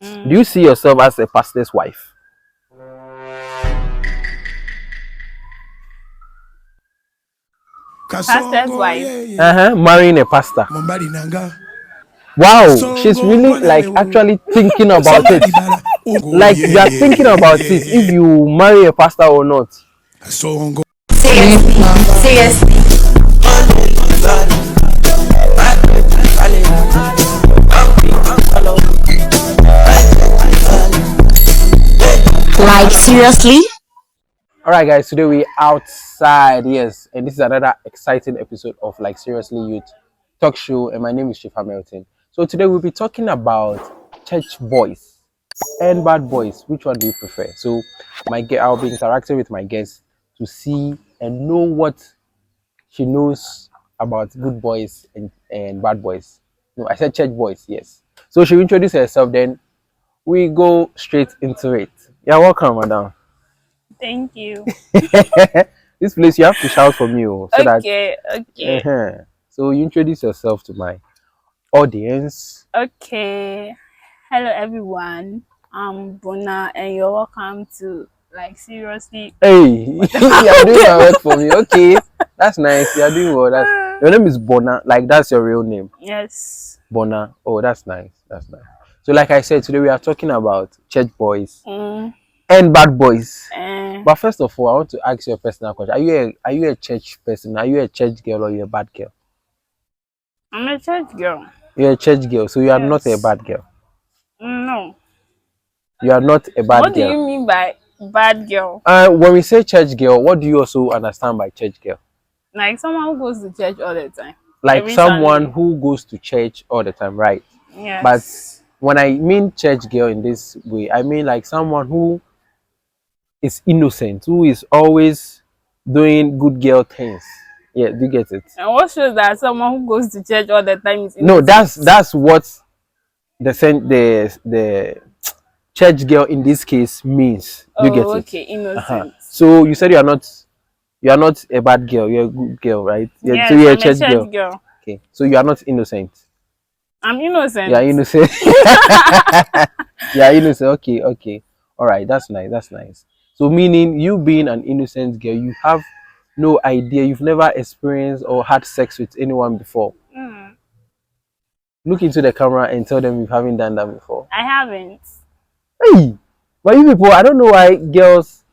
Do you see yourself as a pastor's wife? Pastor's wife. Marrying a pastor. Wow, she's really like actually thinking about it. Like you are thinking about it if you marry a pastor or not. Seriously. Like seriously? Alright guys, today we're outside, yes, and this is another exciting episode of Like Seriously Youth Talk Show, and my name is Chief Hamilton. So today we'll be talking about church boys and bad boys. Which one do you prefer? So I'll be interacting with my guests to see and know what she knows about good boys and bad boys. No, I said church boys, yes. So she'll introduce herself, then we go straight into it. You're welcome, madam. Thank you. This place you have to shout for me, so okay. So you introduce yourself to my audience. Okay. Hello everyone. I'm Bona and you're welcome to Like Seriously. Hey, you're doing my work for me. Okay, that's nice. You're doing well. Your name is Bona. Like that's your real name. Yes. Bona. Oh, that's nice. That's nice. So like I said, today we are talking about church boys and bad boys. But first of all, I want to ask you a personal question. Are you a church person? Are you a church girl or you're a bad girl? I'm a church girl. You're a church girl, so you are not a bad girl. No. You are not a bad girl. What do you mean by bad girl? When we say church girl, what do you also understand by church girl? Like someone who goes to church all the time. Like someone who goes to church all the time, right? Yes. But when I mean church girl in this way, I mean like someone who is innocent, who is always doing good girl things. Yeah, do you get it? And what shows that someone who goes to church all the time is innocent? No, that's what the church girl in this case means. Do you get it? Okay, innocent. So you said you are not a bad girl, you're a good girl, right? Yes, so you're I'm a church girl. Okay, so you are not innocent. I'm innocent. You are innocent. You are innocent. Okay. All right, that's nice. So meaning you being an innocent girl, you have no idea, you've never experienced or had sex with anyone before. Look into the camera and tell them you haven't done that before. I haven't. Hey, but you people, I don't know why girls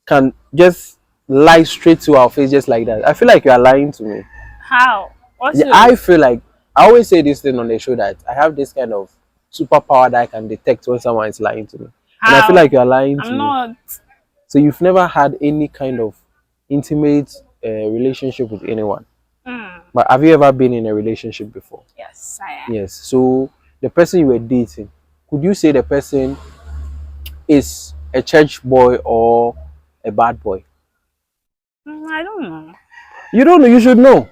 can just lie straight to our face just like that. I feel like you are lying to me. How? I feel like I always say this thing on the show that I have this kind of superpower that I can detect when someone is lying to me. How? And I feel like you are lying to me. I'm not. So you've never had any kind of intimate relationship with anyone. But have you ever been in a relationship before? Yes, I am. Yes. So the person you were dating, could you say the person is a church boy or a bad boy? I don't know. You don't know. You should know.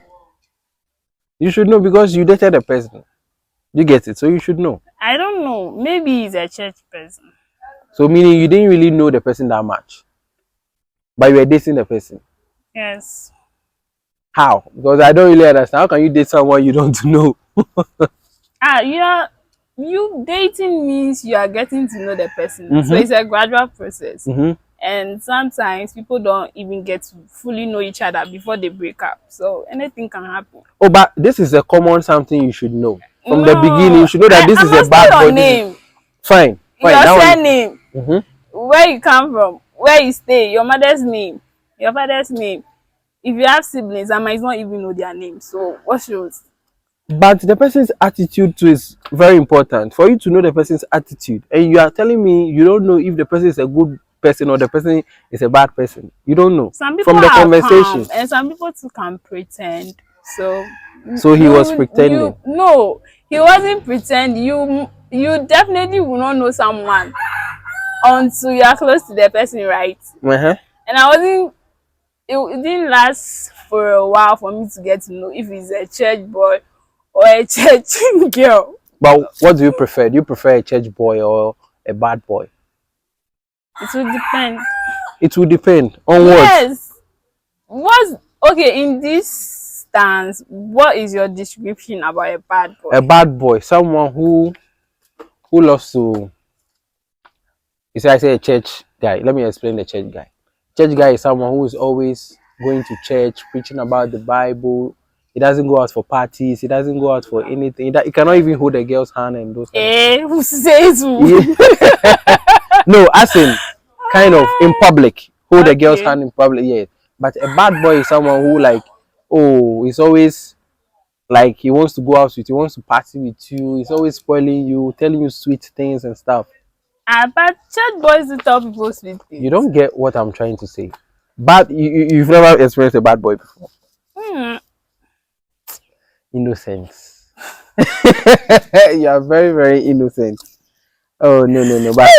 You should know because you dated a person. You get it. So you should know. I don't know. Maybe he's a church person. So meaning you didn't really know the person that much, but you were dating the person. Yes. How? Because I don't really understand. How can you date someone you don't know? You dating means you are getting to know the person. So it's a gradual process. And sometimes people don't even get to fully know each other before they break up. So anything can happen. Oh, but this is a common something you should know. From the beginning, you should know that this is a bad boy. Your name. Fine. Your surname. Where you come from. Where you stay. Your mother's name. Your father's name. If you have siblings, I might not even know their name. So what shows? But the person's attitude too is very important. For you to know the person's attitude, and you are telling me you don't know if the person is a good person or the person is a bad person. You don't know. Some people from the conversation, and some people too can pretend. So he was pretending. No, he wasn't pretending. You definitely will not know someone until you are close to the person, right? And I wasn't. It didn't last for a while for me to get to know if he's a church boy or a church girl. But what do you prefer? Do you prefer a church boy or a bad boy? It will depend. It will depend on what? Yes. Okay, in this stance, what is your description about a bad boy? A bad boy, someone who loves to You see, I say a church guy. Let me explain the church guy. Church guy is someone who is always going to church, preaching about the Bible. He doesn't go out for parties. He doesn't go out for anything. He cannot even hold a girl's hand and those kind of things. Who says who? Yeah. No, as in kind of in public. Hold a girl's hand in public, yeah. But a bad boy is someone who like, oh, he's always like he wants to go out with you, he wants to party with you, he's always spoiling you, telling you sweet things and stuff. But church boys do tell people sweet things. You don't get what I'm trying to say. But you've never experienced a bad boy before. Innocence. You are very, very innocent. Oh no. But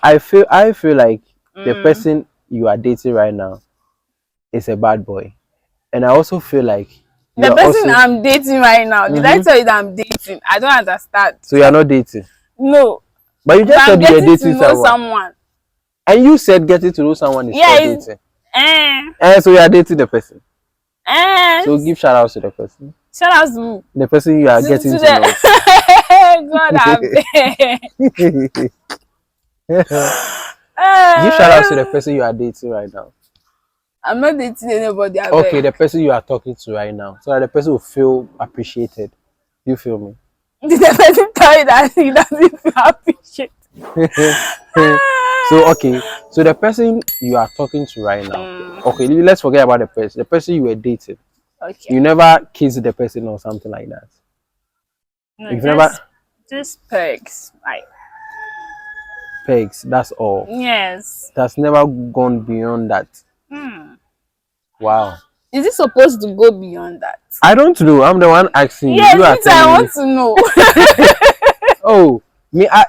I feel like the person you are dating right now is a bad boy. And I also feel like the person I'm dating right now, did I tell you that I'm dating? I don't understand. So you are not dating? No. But you just said you were dating someone. And you said getting to know someone is not dating. So you are dating the person. So give shout outs to the person. Shout outs to who? The person you are getting to know. God, I beg. Give shout outs to the person you are dating right now. I'm not dating anybody. Okay, the person you are talking to right now, so that the person will feel appreciated. You feel me? Did the person tell you that he doesn't feel appreciated? So the person you are talking to right now. Okay, let's forget about the person. The person you were dating. Okay. You never kissed the person or something like that. No, you've never. Just pegs, like. Pegs. That's all. Yes. That's never gone beyond that. Wow. Is it supposed to go beyond that? I don't know. I'm the one asking you. Yes, I want to know. Oh,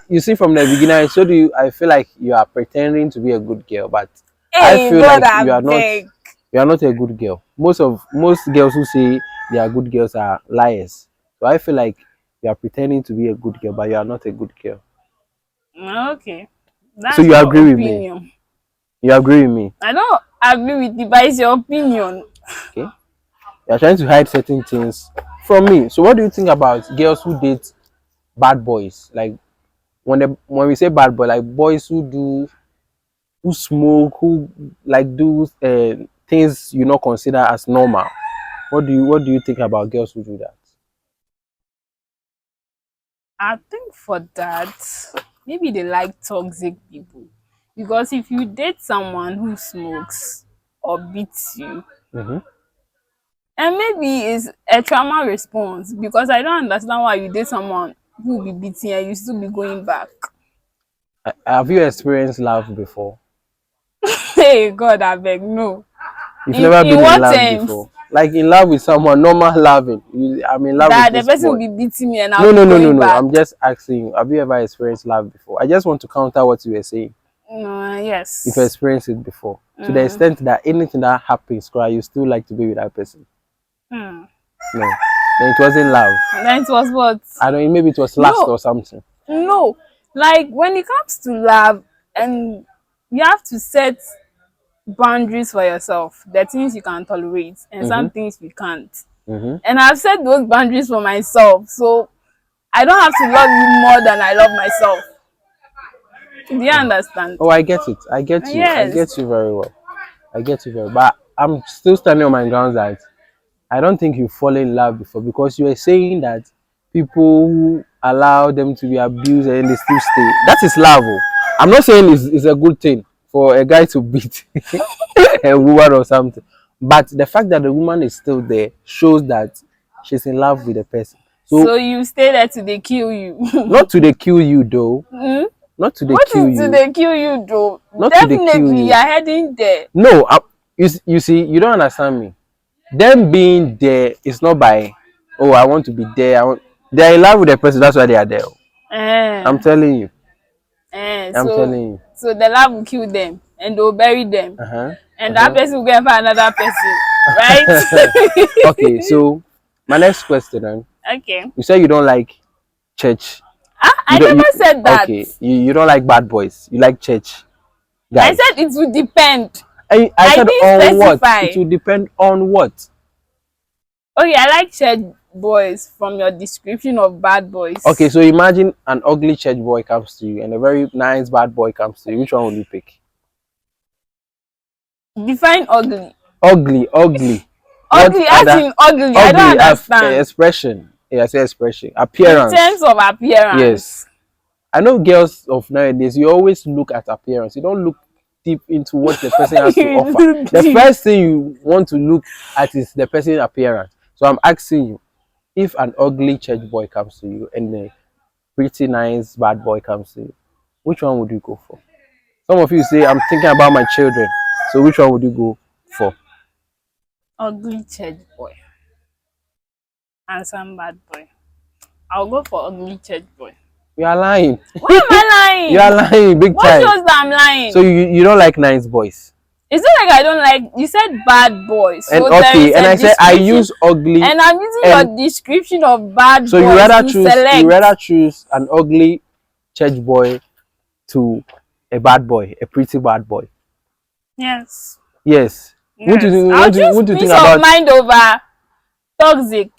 you see, from the beginning, I showed you. I feel like you are pretending to be a good girl, but I feel like you are not. You are not a good girl. Most girls who say they are good girls are liars. So I feel like you are pretending to be a good girl, but you are not a good girl. Okay. That's so you agree with me? You agree with me? I don't agree with you, but it's your opinion. Okay. You are trying to hide certain things from me. So what do you think about girls who date bad boys? Like when we say bad boy, like boys who smoke, who like do things you not consider as normal. What do you think about girls who do that? I think for that, maybe they like toxic people. Because if you date someone who smokes or beats you, and maybe it's a trauma response, because I don't understand why you date someone who will be beating and you still be going back. Have you experienced love before? Hey God, I beg, no. You've never been in love before? Like in love with someone, normal loving. I'm in love with this the person boy. will be beating me and I'll be going back. I'm just asking you, have you ever experienced love before? I just want to counter what you were saying. Yes. You've experienced it before. To the extent that anything that happens, you still like to be with that person. No. Then it wasn't love. Then it was what? I don't know, maybe it was lust or something. No. Like when it comes to love, and you have to set boundaries for yourself, the things you can tolerate and some things you can't. And I've set those boundaries for myself, so I don't have to love you more than I love myself. Do you understand? Oh, I get it. I get you. Yes. I get you very well. But I'm still standing on my grounds that I don't think you fall in love before, because you were saying that people who allow them to be abused and they still stay. That is love. I'm not saying it's a good thing for a guy to beat a woman or something. But the fact that the woman is still there shows that she's in love with the person. So you stay there till they kill you. Not till they kill you though. Not till they kill you. What is till they kill you though? Not definitely you're heading there. No, you see, you don't understand me. Them being there is not by, oh, I want to be there. They're in love with the person, that's why they are there. I'm telling you. I'm telling you. So the love will kill them and they'll bury them. And that person will go and find another person. Right? Okay, so my next question then. Okay. You say you don't like church. I never said that. Okay, you don't like bad boys. You like church guys. I said it would depend. I said didn't on specify. What? It will depend on what? Okay, I like church boys from your description of bad boys. Okay, so imagine an ugly church boy comes to you and a very nice bad boy comes to you. Which one will you pick? Define ugly. Ugly. Ugly, as in ugly. I don't understand. Expression. Yeah, I say expression. Appearance. In terms of appearance. Yes. I know girls of nowadays, you always look at appearance. You don't look deep into what the person has to offer. The first thing you want to look at is the person's appearance. So I'm asking you, if an ugly church boy comes to you and a pretty nice bad boy comes to you, which one would you go for? Some of you say, I'm thinking about my children. So which one would you go for? Ugly church boy and some bad boy. I'll go for ugly church boy. You are lying. Why am I lying? You are lying big time. What shows that I'm lying? So you don't like nice boys? It's not like I don't like. You said bad boys. So and okay, and I said I use ugly. And I'm using your description of bad so boys. So you rather choose an ugly church boy to a bad boy, a pretty bad boy. Yes. Yes. What do you think about mind over toxic?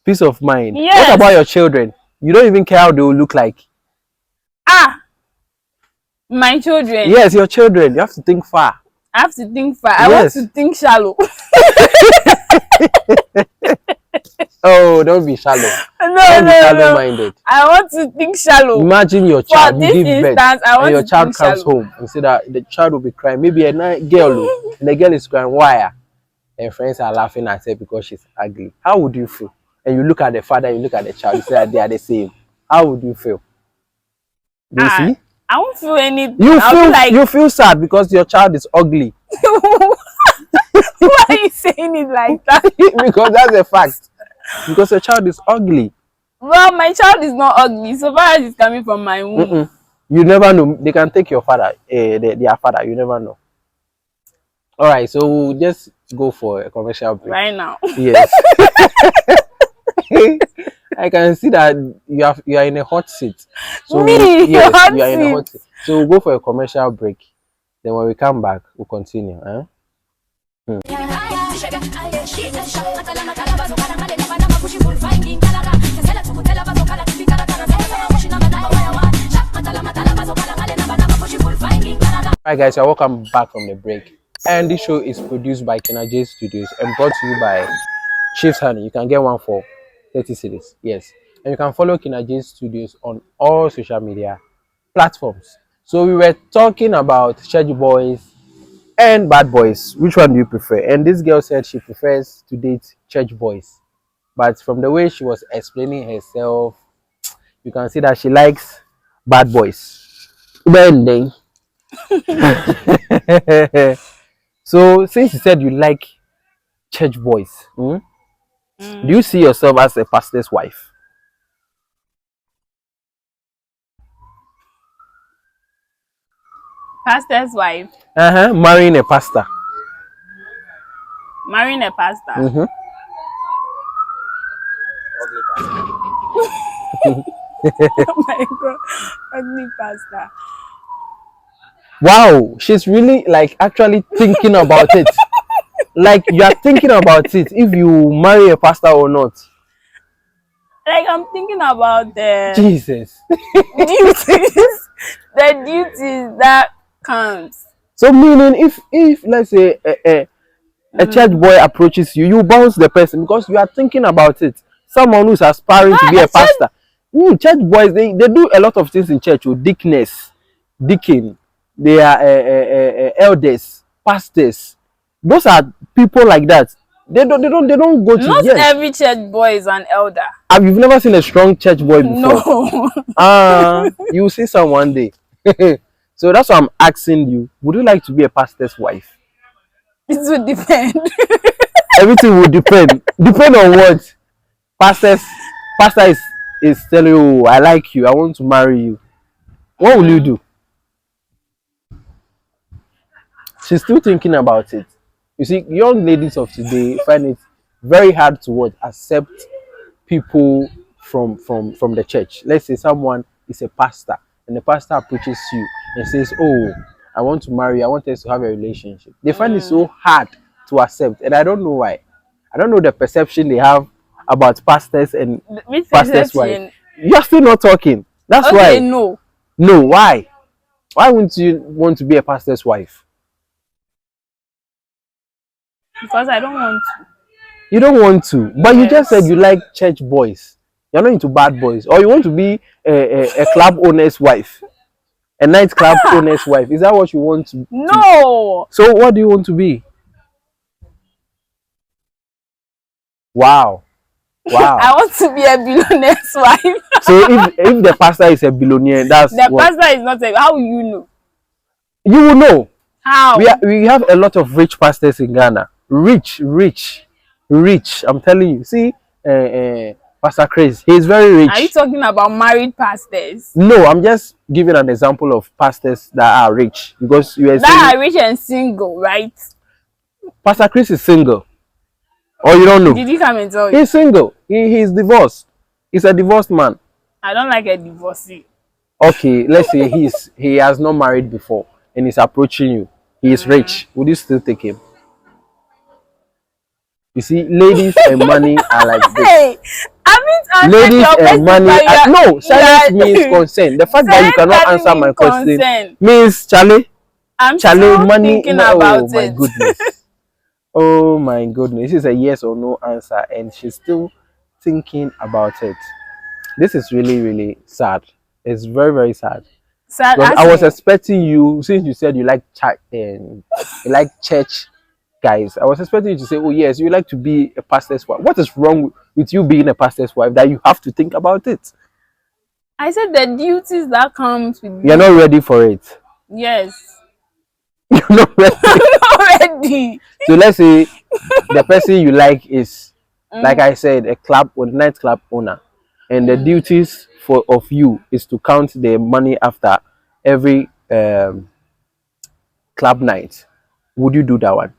Peace of mind. Yes. What about your children? You don't even care how they will look like. My children. Yes, your children. You have to think far. I have to think far. I want to think shallow. Oh, don't be shallow. Don't be shallow-minded. I want to think shallow. Imagine your child, you give birth, and your child comes shallow. home and say that the child will be crying. Maybe a girl, and the girl is crying. Why? And friends are laughing at her because she's ugly. How would you feel? And you look at the father, you look at the child, you say that they are the same. How would you feel? Do you see? I won't feel anything. You feel sad because your child is ugly. Why are you saying it like that? Because that's a fact. Because your child is ugly. Well, my child is not ugly, so far as it's coming from my womb. You never know. They can take your father, their father. You never know. All right, so we'll just go for a commercial break. Right now. Yes. I can see that you are in a hot seat. So yes, you are in a hot seat. So we'll go for a commercial break. Then when we come back, we'll continue. Hi guys, you're welcome back from the break. And this show is produced by Kinaje Studios and brought to you by Chiefs Honey. You can get one for 30 cedis. Yes. And you can follow Kinaje Studios on all social media platforms. So we were talking about church boys and bad boys. Which one do you prefer? And this girl said she prefers to date church boys. But from the way she was explaining herself, you can see that she likes bad boys. Bending. So since you said you like church boys, do you see yourself as a pastor's wife? Pastor's wife? Marrying a pastor. Marrying a pastor? Oh my God, ugly pastor. Wow, she's really like actually thinking about it. Like you are thinking about it if you marry a pastor or not. Like I'm thinking about the Jesus duties, the duties that comes. So meaning if let's say a church boy approaches you, you bounce the person because you are thinking about it. Someone who's aspiring to be a pastor. Church boys, they do a lot of things in church with deacons, deacon. They are elders, pastors. Those are people like that. They don't go to. Not every church boy is an elder. You've never seen a strong church boy before? No. You will see some one day. So that's why I'm asking you. Would you like to be a pastor's wife? It would depend. Everything would depend. Depend on what? Pastor is telling you, oh, I like you, I want to marry you. What will you do? She's still thinking about it. You see, young ladies of today find it very hard to accept people from the church. Let's say someone is a pastor and the pastor approaches you and says, oh, I want to marry you, I want us to have a relationship. They find it so hard to accept, and I don't know why. I don't know the perception they have about pastors and Which pastors' wife. perception? You're still not talking. That's Okay, why. no. No, why? Why wouldn't you want to be a pastor's wife? Because I don't want to. You don't want to, but you just said Yes. you like church boys. You're not into bad boys, or you want to be a club owner's wife, a nightclub owner's wife. Is that what you want to? No. So what do you want to be? Wow, I wow. want to be a billionaire's wife. So if the pastor is a billionaire, that's The what pastor is not a. How will you know? you will know. How? We have a lot of rich pastors in Ghana. Rich, rich, rich. I'm telling you. See, Pastor Chris, he's very Are you rich. talking about married pastors? No, I'm just giving an example of pastors that are rich because you are That saying are rich and single, right? Pastor Chris is single, or you don't know. Did he come and tell you? He's single. He's divorced. He's a divorced man. I don't like a divorcee. Okay, let's say he has not married before and he's approaching you. He is rich. Would you still take him? You see, ladies and money are like this. Hey, I mean, Ladies and money. No, silence means consent. The fact that you cannot answer my question means Charlie. I'm Charlie, still money. thinking Oh about my it. goodness. Oh my goodness. This is a yes or no answer, and she's still thinking about it. This is really, really sad. It's very, very sad. Sad Because I was asking. expecting you, since you said you like chat and you like church guys, I was expecting you to say, oh yes, you like to be a pastor's wife. What is wrong with you being a pastor's wife that you have to think about it? I said the duties that comes with You're not ready for it. Yes. You're not ready. I'm not ready. So let's say the person you like is, like I said, a club or nightclub owner, and the duties of you is to count the money after every club night. Would you do that one?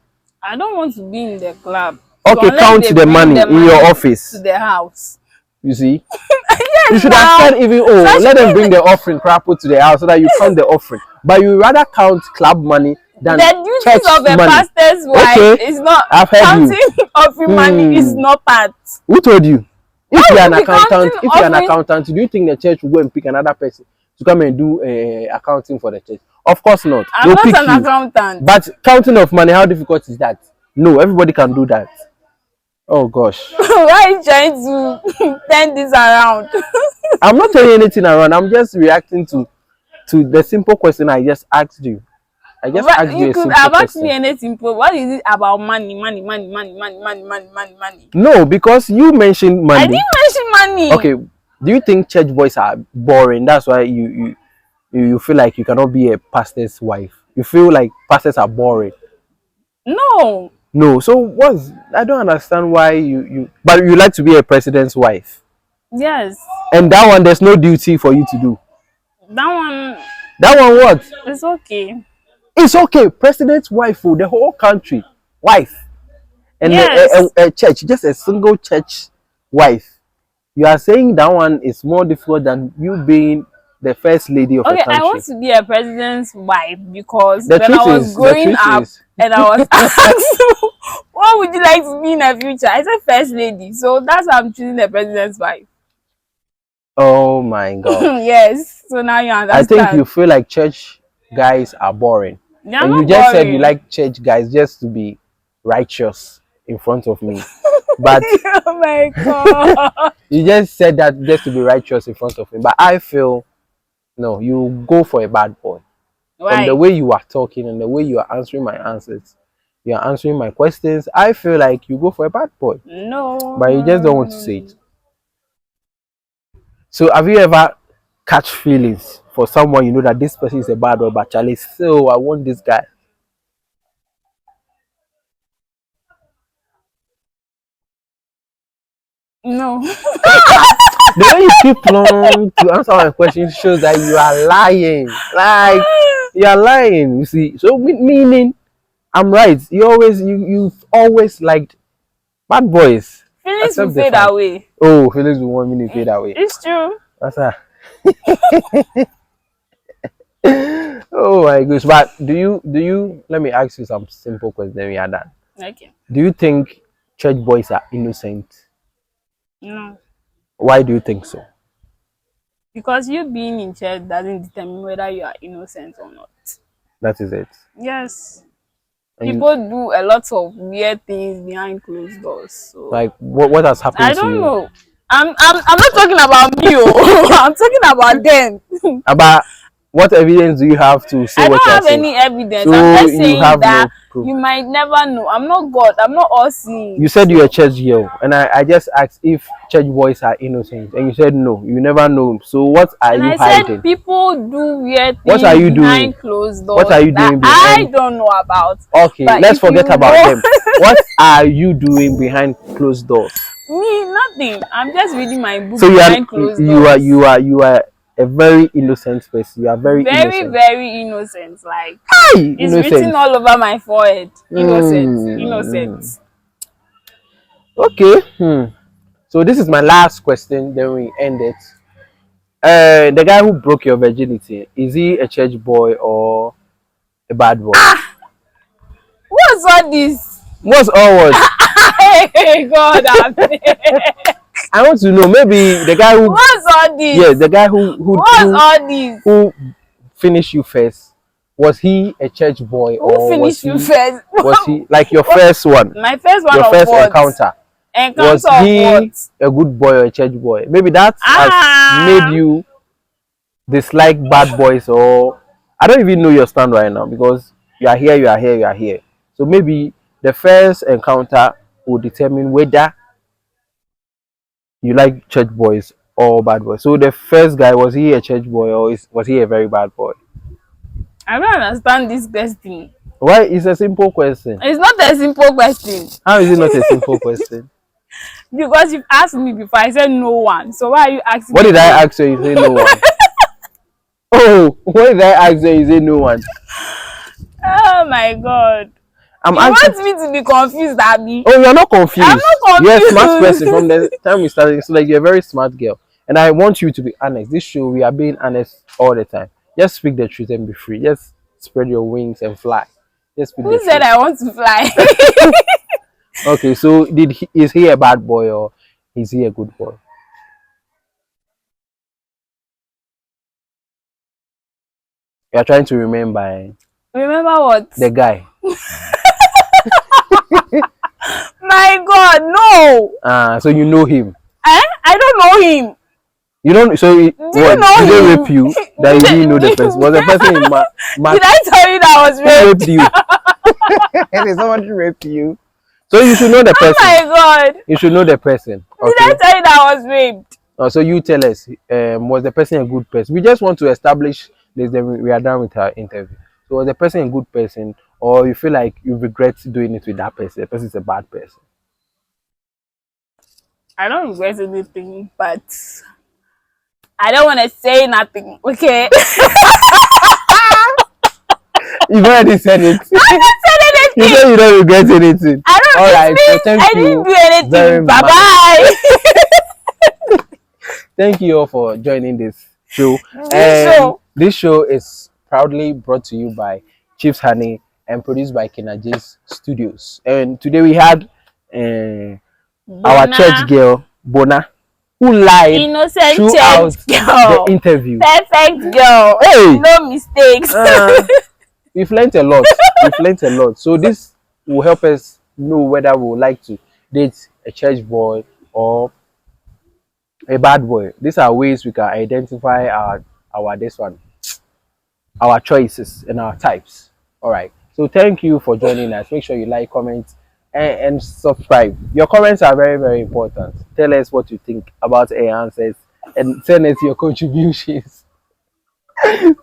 I don't want to be in the club. Okay, So count the money in your office. To the house. You see? Yes, You should have said even, oh, let them bring the offering crap to the house so that you count the offering. But you rather count club money than the duties church of a money. pastor's wife Okay, is not I've heard counting you. offering money is not part. Who told you? If Why you're an would you be accountant, counting if you're an offering? accountant, do you think the church will go and pick another person to come and do accounting for the church? Of course not. I'm They'll not pick an you. accountant. But counting of money, how difficult is that? No, everybody can do that. Oh gosh. Why are you trying to turn this around? I'm not telling you anything around. I'm just reacting to the simple question I just asked you. I just But asked you you a could simple have asked me question. anything, but what is it about money? No, because you mentioned I money. didn't mention money. Okay, do you think church boys are boring? That's why you feel like you cannot be a pastor's wife. You feel like pastors are boring. No. No, so what's I don't understand why but you like to be a president's wife. Yes. And that one there's no duty for you to do. That one That one what? is okay. It's okay. President's wife for the whole country. Wife. And Yes. a church, just a single church wife. You are saying that one is more difficult than you being the first lady of a Okay, country. I want to be a president's wife because The when truth I was is- the growing truth up is- and I was asked, what would you like to be in the future? I said first lady. So that's why I'm choosing the president's wife. Oh my god. Yes. So now you I understand. think you feel like church guys are boring. They're And not you just said you boring. like church guys just to be righteous in front of me. But Oh my god. you just said that just to be righteous in front of me. But I feel no, you go for a bad boy. From Why? the way you are talking and the way you are answering my answers, you are answering my questions, I feel like you go for a bad boy. No. But you just don't want to say it. So have you ever catch feelings for someone you know that this person is a bad boy, but Charlie, so I want this guy? No. The way you keep long to answer my question shows that you are lying. Like you are lying. You see, so meaning I'm right. You've always liked bad boys. Feelings will Accept the fade fact. away. Oh, feelings will 1 minute fade away. It's true. That's that. Oh my goodness. But do you let me ask you some simple questions then we are done. Okay. Do you think church boys are innocent? No. Why do you think so? Because you being in church doesn't determine whether you are innocent or not. That is it. Yes. And People do a lot of weird things behind closed doors. So like, what has I happened to don't you? know. I'm not talking about me. Oh. I'm talking about them. About what evidence do you have to say I what don't you are have saying? any evidence. So I'm just you saying have that no proof. you might never know. I'm not God. I'm not all seeing. You said you're a church girl, and I just asked if church boys are innocent, and you said no, you never know. So what are And you I said hiding? people do weird What are you things doing? behind closed What doors are you that doing I behind? don't know about. Okay, But let's if you forget about know them. What are you doing behind closed doors? me, nothing. I'm just reading my book So behind closed doors. you are a very innocent person. You are very Very, innocent. very innocent. Like Hi, it's innocent. written all over my forehead. Innocent. Hmm. Innocent. Okay. So this is my last question. Then we end it. The guy who broke your virginity, is he a church boy or a bad boy? What's all this? What's all what? Hey God, I want to know. Maybe the guy who, what's all this? yeah, the guy What's all this? who finished you first. Was he a church boy Who or finished you first? was he like your first one? My first one Your of first what? encounter. Was Encounter of he what? a good boy or a church boy? Maybe that has Ah, made you dislike bad boys, or I don't even know your stand right now because you are here, you are here, you are here. So maybe the first encounter will determine whether you like church boys or bad boys. So the first guy, was he a church boy or was he a very bad boy? I don't understand this question. Why? It's a simple question. It's not a simple question. How is it not a simple question? Because you've asked me before, I said no one. So why are you asking What me did I again? ask you? You say no one. Oh, what did I ask you? You say no one. Oh my God. I'm You asking. want me to be confused, Abby? Oh, you're not confused. I'm not You're a smart confused. person from the time we started. So like you're a very smart girl, and I want you to be honest. This show we are being honest all the time. Just speak the truth and be free. Just spread your wings and fly. Just speak the Who said truth. I want to fly? Okay, so is he a bad boy or is he a good boy? You're trying to remember Remember what? the guy. My God, no. So you know him. I don't know him. You don't. So Do you know did they him? rape you? That you didn't know the person. Was the person in Did I tell you that I was who raped? raped you? Did somebody rape you? So you should know the Oh person. my God. You should know the person. Did I Okay. tell you that I was raped? So you tell us, was the person a good person? We just want to establish this. Then we are done with our interview. So was the person a good person, or you feel like you regret doing it with that person? The person is a bad person. I don't regret anything, but I don't want to say nothing. Okay. You've already said it. I didn't say anything. You said you don't regret anything. I don't. All right. So thank I you didn't do very anything. Bye much. bye. Thank you all for joining this show. This show is proudly brought to you by Chiefs Honey and produced by Kenaje's Studios. And today we had our church girl Bona, who lied Innocent throughout church girl. the interview. Perfect girl. Hey, No mistakes. we've learned a lot. We've learned a lot. So this will help us know whether we would like to date a church boy or a bad boy. These are ways we can identify our choices and our types. All right. So thank you for joining us. Make sure you like, comment, and subscribe. Your comments are very, very important. Tell us what you think about our answers and send us your contributions.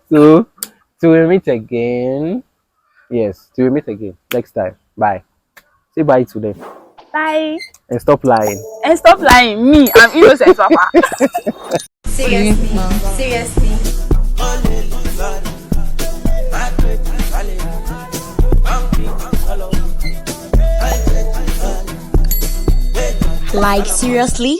So till we meet again. Yes, till we meet again next time. Bye. Say bye to them. Bye. And stop lying. And stop lying. Me, I'm innocent, Papa. Seriously, seriously. Like seriously?